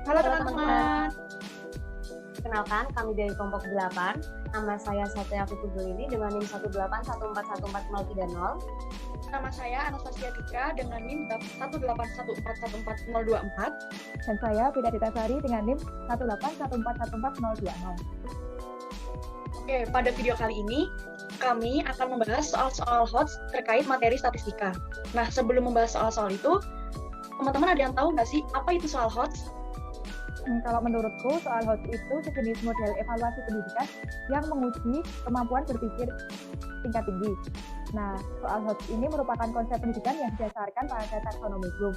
Halo Halo teman-teman, teman-teman. kenalkan kami dari kelompok 8. Nama saya Satya Fikubul ini dengan NIM 181414030. Nama saya Anastasia Dika dengan NIM 181414024. Dan saya Beda Dita Sari dengan NIM 181414020. Oke, pada video kali ini kami akan membahas soal-soal HOTS terkait materi statistika. Nah, sebelum membahas soal-soal itu, teman-teman ada yang tahu nggak sih apa itu soal HOTS? Kalau menurutku, soal HOTS itu sejenis model evaluasi pendidikan yang menguji kemampuan berpikir tingkat tinggi. Nah, soal HOTS ini merupakan konsep pendidikan yang didasarkan pada taksonomi Bloom.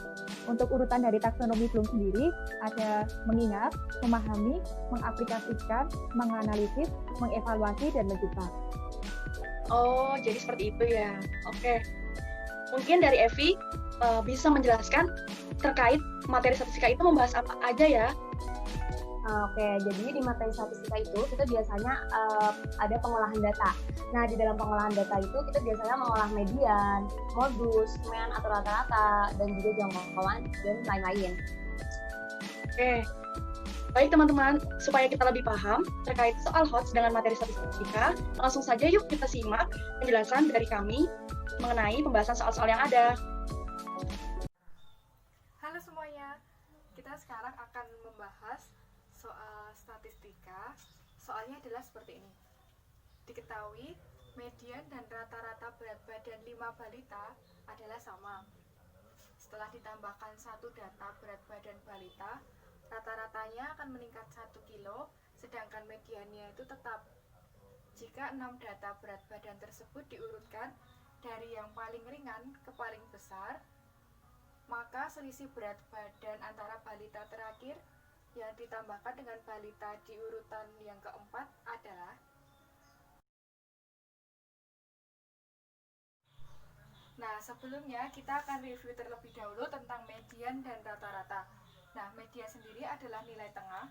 Untuk urutan dari taksonomi Bloom sendiri, ada mengingat, memahami, mengaplikasikan, menganalisis, mengevaluasi, dan mencipta. Oh, jadi seperti itu ya. Oke, mungkin dari Evi bisa menjelaskan terkait materi statistika itu membahas apa aja ya? Oke, jadi di materi statistika itu kita biasanya ada pengolahan data. Nah, di dalam pengolahan data itu kita biasanya mengolah median, modus, mean atau rata-rata, dan juga jangkauan dan lain-lain. Oke, baik teman-teman, supaya kita lebih paham terkait soal HOTS dengan materi statistika, langsung saja yuk kita simak penjelasan dari kami mengenai pembahasan soal-soal yang ada. Halo semuanya, kita sekarang akan membahas soal statistika. Soalnya adalah seperti ini. Diketahui, median dan rata-rata berat badan 5 balita adalah sama. Setelah ditambahkan satu data berat badan balita, rata-ratanya akan meningkat 1 kilo, sedangkan mediannya itu tetap. Jika 6 data berat badan tersebut diurutkan dari yang paling ringan ke paling besar, maka selisih berat badan antara balita terakhir yang ditambahkan dengan balita di urutan yang keempat adalah Nah, sebelumnya kita akan review terlebih dahulu tentang median dan rata-rata. Nah, median sendiri adalah nilai tengah.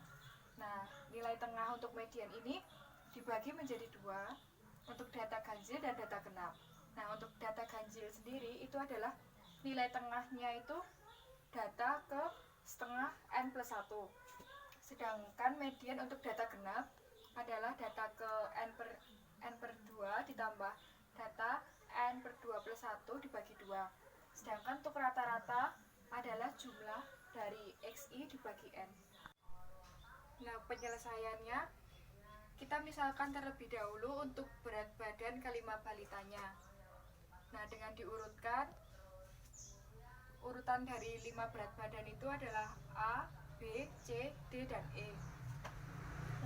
Nah, nilai tengah untuk median ini dibagi menjadi dua, untuk data ganjil dan data genap. Nah, untuk data ganjil sendiri itu adalah nilai tengahnya itu data ke setengah N plus 1. Sedangkan median untuk data genap adalah data ke N per 2 ditambah data N per 2 plus 1 dibagi 2. Sedangkan untuk rata-rata adalah jumlah dari XI dibagi N. Nah, penyelesaiannya kita misalkan terlebih dahulu untuk berat badan kelima balitanya. Nah, dengan diurutkan, urutan dari 5 berat badan itu adalah A, B, C, D, dan E.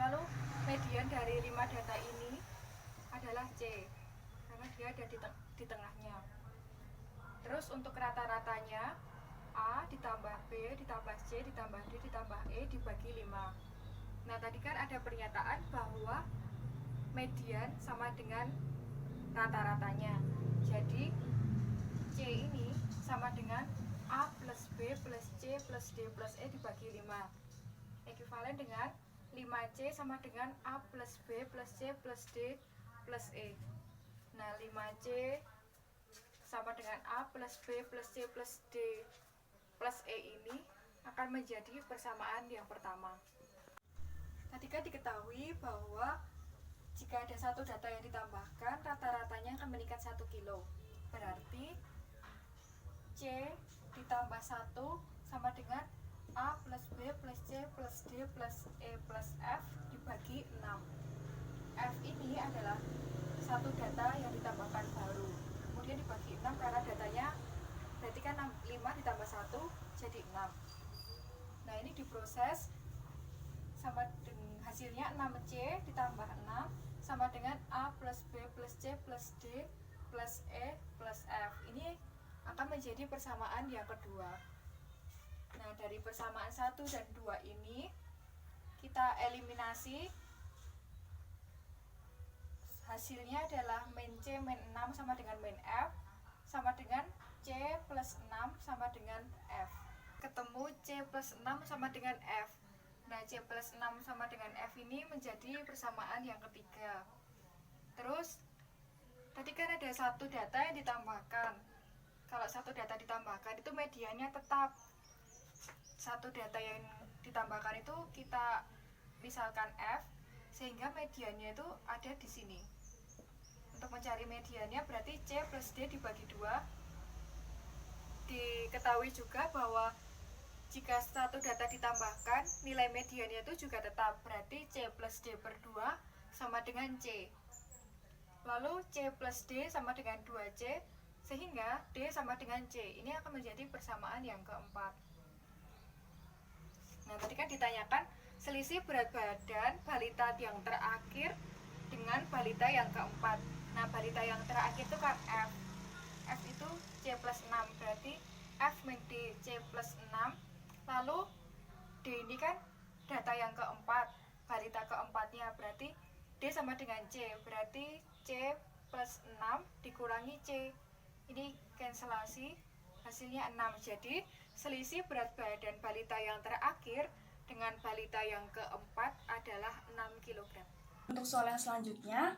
Lalu median dari 5 data ini adalah C, karena dia ada di tengahnya. Terus untuk rata-ratanya, A ditambah B ditambah C ditambah D ditambah E dibagi 5. Nah, tadi kan ada pernyataan bahwa median sama dengan rata-ratanya. Jadi C ini sama dengan A plus B plus C plus D plus E dibagi 5. Ekuivalen dengan 5C sama dengan A plus B plus C plus D plus E. Nah, 5C sama dengan A plus B plus C plus D plus E ini akan menjadi persamaan yang pertama. Tadi kan diketahui bahwa jika ada satu data yang ditambahkan, rata-ratanya akan meningkat 1 kilo. Berarti C ditambah 1 sama dengan A plus B plus C plus D plus E plus F dibagi 6. F ini adalah satu data yang ditambahkan baru, kemudian dibagi 6 karena datanya berarti kan 5 ditambah 1 jadi 6. Nah, ini diproses sama dengan hasilnya 6C ditambah 6 sama dengan A plus B plus C plus D plus E plus F. Ini akan menjadi persamaan yang kedua. Nah, dari persamaan 1 dan 2 ini kita eliminasi. Hasilnya adalah min C min 6 sama dengan min F sama dengan C plus 6 sama dengan F. Ketemu C plus 6 sama dengan F. Nah, C plus 6 sama dengan F ini menjadi persamaan yang ketiga. Terus tadi kan ada satu data yang ditambahkan. Kalau satu data ditambahkan itu mediannya tetap. satu data yang ditambahkan itu kita misalkan F, sehingga mediannya itu ada di sini. Untuk mencari mediannya berarti C plus D dibagi 2. Diketahui juga bahwa jika satu data ditambahkan, nilai mediannya itu juga tetap, berarti C plus D per 2 sama dengan C. Lalu C plus D sama dengan 2C, sehingga D sama dengan C. Ini akan menjadi persamaan yang keempat. Nah, tadi kan ditanyakan selisih berat badan balita yang terakhir dengan balita yang keempat. Nah, balita yang terakhir itu kan F. F itu C plus 6, berarti F min D C plus 6. Lalu D ini kan data yang keempat, balita keempatnya, berarti D sama dengan C, berarti C plus 6 dikurangi C. Ini cancelasi, hasilnya 6. Jadi selisih berat badan balita yang terakhir dengan balita yang keempat adalah 6 kg. Untuk soal yang selanjutnya,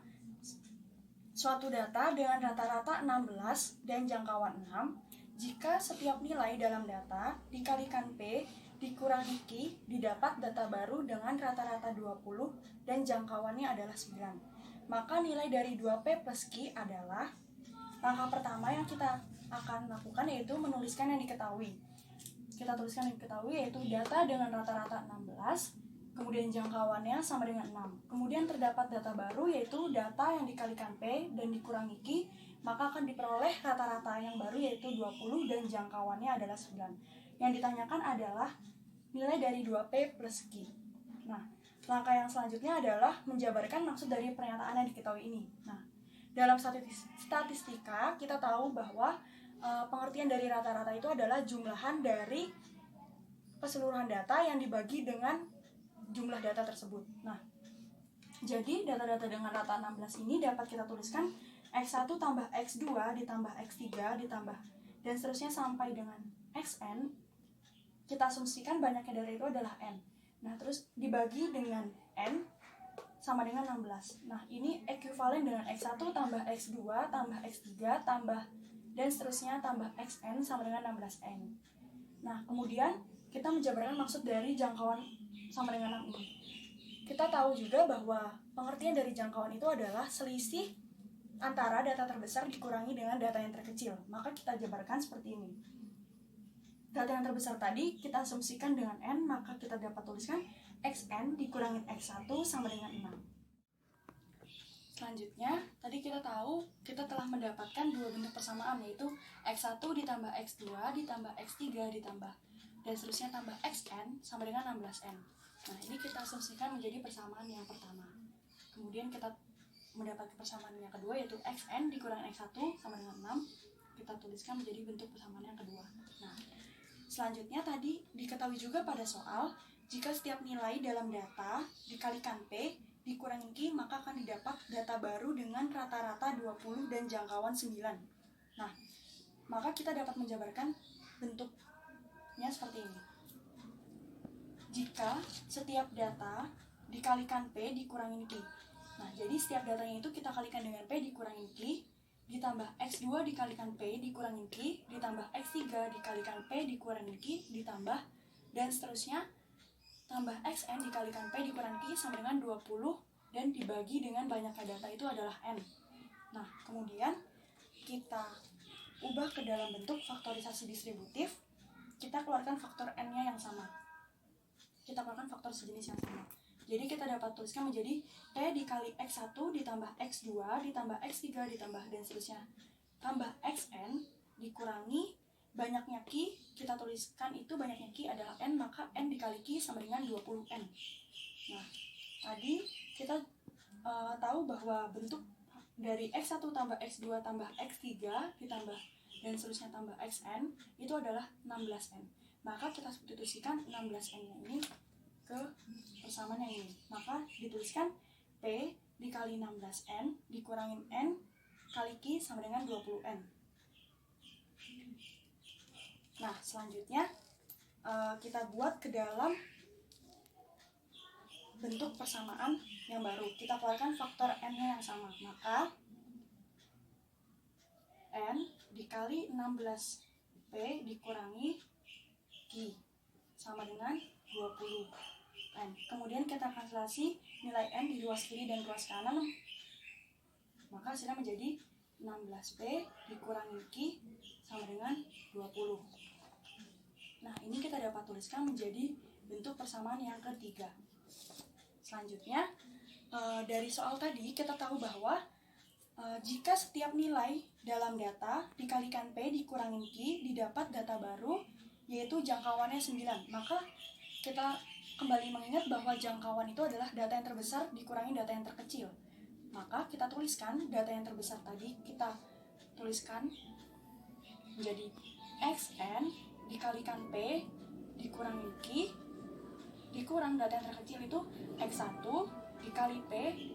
suatu data dengan rata-rata 16 dan jangkauan 6, jika setiap nilai dalam data dikalikan P dikurangi Q, didapat data baru dengan rata-rata 20 dan jangkauannya adalah 9. Maka nilai dari 2P plus Q adalah, langkah pertama yang kita akan lakukan yaitu menuliskan yang diketahui. Kita tuliskan yang diketahui yaitu data dengan rata-rata 16, kemudian jangkauannya sama dengan 6. Kemudian terdapat data baru yaitu data yang dikalikan P dan dikurangi Q, maka akan diperoleh rata-rata yang baru yaitu 20 dan jangkauannya adalah 9. Yang ditanyakan adalah nilai dari 2P plus Q. Nah, langkah yang selanjutnya adalah menjabarkan maksud dari pernyataan yang diketahui ini. Nah, dalam statistika kita tahu bahwa pengertian dari rata-rata itu adalah jumlahan dari keseluruhan data yang dibagi dengan jumlah data tersebut. Nah, jadi data-data dengan rata 16 ini dapat kita tuliskan X1 tambah X2 ditambah X3 ditambah dan seterusnya sampai dengan Xn. Kita asumsikan banyaknya dari itu adalah N. Nah, terus dibagi dengan N sama dengan 16. Nah, ini ekuivalen dengan X1 tambah X2 tambah X3 tambah dan seterusnya tambah Xn sama dengan 16N. Nah, kemudian kita menjabarkan maksud dari jangkauan sama dengan 6 ini. Kita tahu juga bahwa pengertian dari jangkauan itu adalah selisih antara data terbesar dikurangi dengan data yang terkecil. Maka kita jabarkan seperti ini. Data yang terbesar tadi kita asumsikan dengan N, maka kita dapat tuliskan Xn dikurangin X1 sama dengan 6. Selanjutnya, tadi kita tahu kita telah mendapatkan dua bentuk persamaan, yaitu X1 ditambah X2 ditambah X3 ditambah dan seterusnya tambah Xn sama dengan 16N. Nah, ini kita asumsikan menjadi persamaan yang pertama. Kemudian kita mendapatkan persamaan yang kedua, yaitu Xn dikurangin X1 sama dengan 6. Kita tuliskan menjadi bentuk persamaan yang kedua. Nah, selanjutnya tadi diketahui juga pada soal, jika setiap nilai dalam data dikalikan P dikurangi Q, maka akan didapat data baru dengan rata-rata 20 dan jangkauan 9. Nah, maka kita dapat menjabarkan bentuknya seperti ini. Jika setiap data dikalikan P dikurangi Q. Nah, jadi setiap datanya itu kita kalikan dengan P dikurangi Q, ditambah X2 dikalikan P dikurangi Q, ditambah X3 dikalikan P dikurangi Q, ditambah dan seterusnya tambah Xn dikalikan P dikurangi Q sama dengan 20 dan dibagi dengan banyaknya data itu adalah N. Nah, kemudian kita ubah ke dalam bentuk faktorisasi distributif, kita keluarkan faktor N-nya yang sama. Kita keluarkan faktor sejenis yang sama. Jadi kita dapat tuliskan menjadi P dikali X1 ditambah X2 ditambah X3 ditambah dan seterusnya tambah Xn dikurangi banyaknya Q, kita tuliskan itu banyaknya Q adalah N, maka N dikali Q sama dengan 20N. Nah, tadi kita tahu bahwa bentuk dari X1 tambah X2 tambah X3 ditambah dan seterusnya tambah Xn itu adalah 16N. Maka kita substitusikan 16N ini ke persamaan yang ini. Maka dituliskan P dikali 16N dikurangin N kali Q sama dengan 20N. Nah, selanjutnya kita buat ke dalam bentuk persamaan yang baru. Kita keluarkan faktor N-nya yang sama. Maka N dikali 16P dikurangi Q sama dengan 20 N. Kemudian kita kalkulasi nilai N di ruas kiri dan ruas kanan, maka hasilnya menjadi 16P dikurangi Q sama dengan 20. Nah, ini kita dapat tuliskan menjadi bentuk persamaan yang ketiga. Selanjutnya, dari soal tadi kita tahu bahwa jika setiap nilai dalam data dikalikan P dikurangi Q didapat data baru, yaitu jangkauannya 9. Maka kita kembali mengingat bahwa jangkauan itu adalah data yang terbesar dikurangi data yang terkecil. Maka kita tuliskan data yang terbesar tadi, kita tuliskan menjadi XN dikalikan P dikurangi Q dikurang data yang terkecil itu X1 dikali P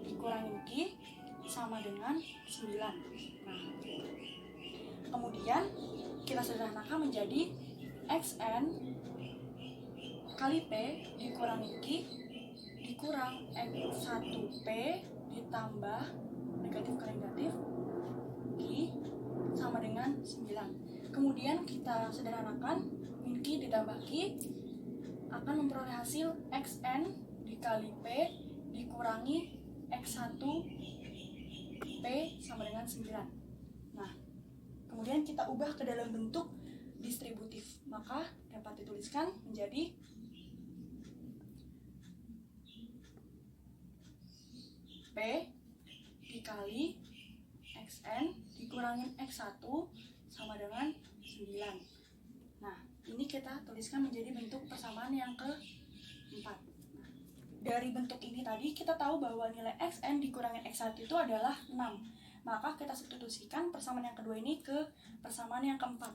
dikurangi Q sama dengan 9. Nah, kemudian kita sederhanakan menjadi XN kali P dikurangi Q dikurang X1P ditambah negatif ke negatif Q sama dengan 9. Kemudian kita sederhanakan Q ditambah Q akan memperoleh hasil XN dikali P dikurangi X1 P sama dengan 9. Nah, kemudian kita ubah ke dalam bentuk distributif, maka dapat dituliskan menjadi P dikali XN dikurangi X1 sama dengan 9. Nah, ini kita tuliskan menjadi bentuk persamaan yang keempat. Nah, dari bentuk ini tadi kita tahu bahwa nilai XN dikurangi X1 itu adalah 6. Maka kita substitusikan persamaan yang kedua ini ke persamaan yang keempat.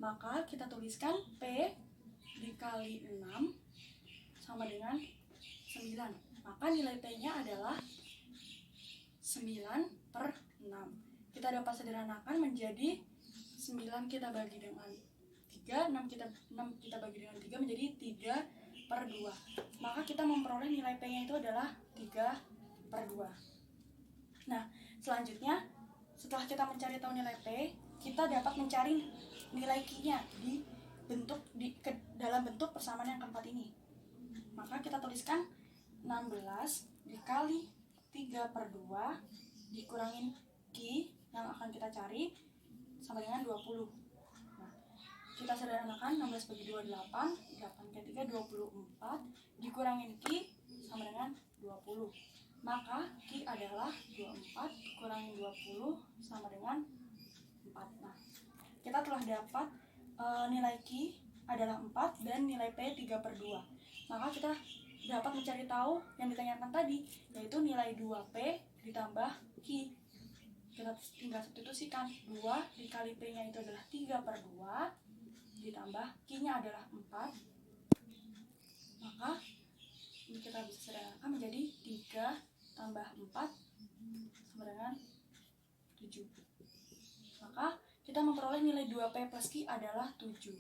Maka kita tuliskan P dikali 6 sama dengan 9. Maka nilai P-nya adalah 9/6. Kita dapat sederhanakan menjadi 9 kita bagi dengan 3, 6 kita bagi dengan 3 menjadi 3/2. Maka kita memperoleh nilai P-nya itu adalah 3/2. Nah, selanjutnya setelah kita mencari tahu nilai P, kita dapat mencari nilai Q-nya dalam bentuk persamaan yang keempat ini. Maka kita tuliskan 16 dikali 3/2 dikurangin Q yang akan kita cari sama dengan 20. Nah, kita sederhanakan 16 bagi 2 8, 8 kali 3 24 dikurangin Q sama dengan 20. Maka Q adalah 24 dikurangin 20 sama dengan 4. Nah, kita telah dapat nilai Q adalah 4 dan nilai P 3/2. Maka kita dapat mencari tahu yang ditanyakan tadi, yaitu nilai 2P ditambah Q. Kita tinggal substitusikan 2 dikali P-nya itu adalah 3/2 ditambah Q-nya adalah 4. Maka ini kita bisa sederhanakan menjadi 3 tambah 4 sama dengan 7. Maka kita memperoleh nilai 2P plus Q adalah 7.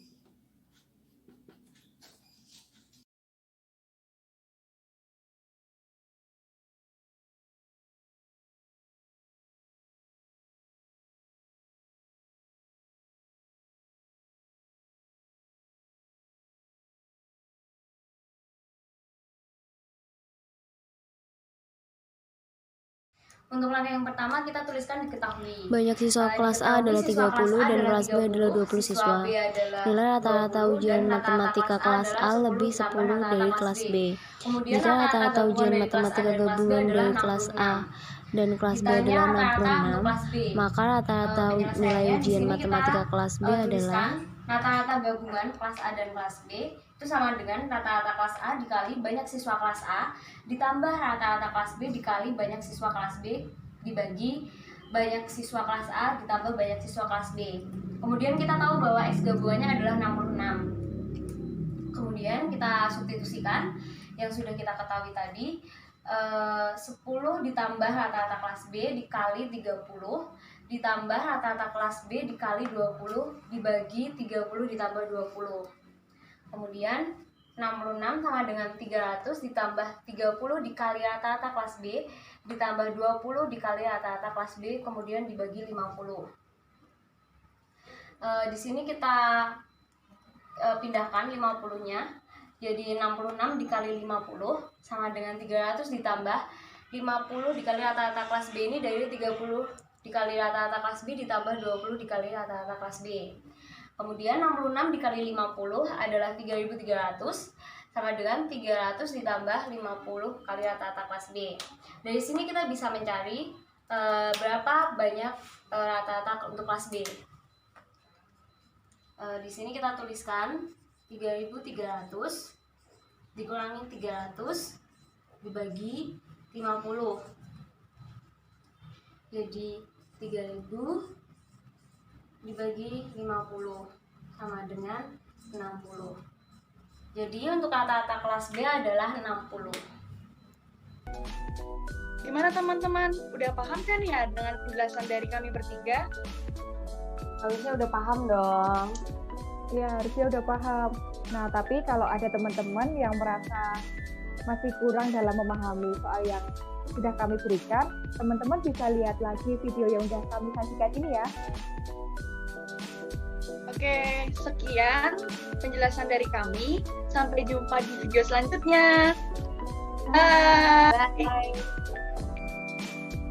Untuk langkah yang pertama kita tuliskan diketahui. Banyak siswa kelas A adalah 30 dan kelas B adalah 20 siswa. Nilai rata-rata ujian matematika kelas A lebih 10 dari kelas B. Jika rata-rata ujian matematika gabungan dari kelas A dan kelas B adalah 66, maka rata-rata nilai ujian matematika kelas B adalah rata-rata gabungan kelas A dan kelas B itu sama dengan rata-rata kelas A dikali banyak siswa kelas A ditambah rata-rata kelas B dikali banyak siswa kelas B dibagi banyak siswa kelas A ditambah banyak siswa kelas B. Kemudian kita tahu bahwa X gabungannya adalah 66. Kemudian kita substitusikan yang sudah kita ketahui tadi, 10 ditambah rata-rata kelas B dikali 30 ditambah rata-rata kelas B dikali 20 dibagi 30 ditambah 20. Kemudian 66 sama dengan 300 ditambah 30 dikali rata-rata kelas B ditambah 20 dikali rata-rata kelas B kemudian dibagi 50. Di sini kita pindahkan 50-nya Jadi 66 dikali 50 sama dengan 300 ditambah 50 dikali rata-rata kelas B ini dari 30 dikali rata-rata kelas B ditambah 20 dikali rata-rata kelas B. Kemudian 66 dikali 50 adalah 3.300 sama dengan 300 ditambah 50 kali rata-rata kelas B. Dari sini kita bisa mencari berapa banyak rata-rata untuk kelas B. Di sini kita tuliskan 3.300 dikurangi 300 dibagi 50. Jadi 3.000 dibagi 50 sama dengan 60. Jadi untuk rata-rata kelas B adalah 60. Gimana teman-teman? Udah paham kan ya dengan penjelasan dari kami bertiga? Harusnya udah paham dong. Ya, harusnya udah paham. Nah, tapi kalau ada teman-teman yang merasa masih kurang dalam memahami soal yang sudah kami berikan, teman-teman bisa lihat lagi video yang sudah kami sajikan ini ya. Oke, sekian penjelasan dari kami. Sampai jumpa di video selanjutnya. Bye. Bye.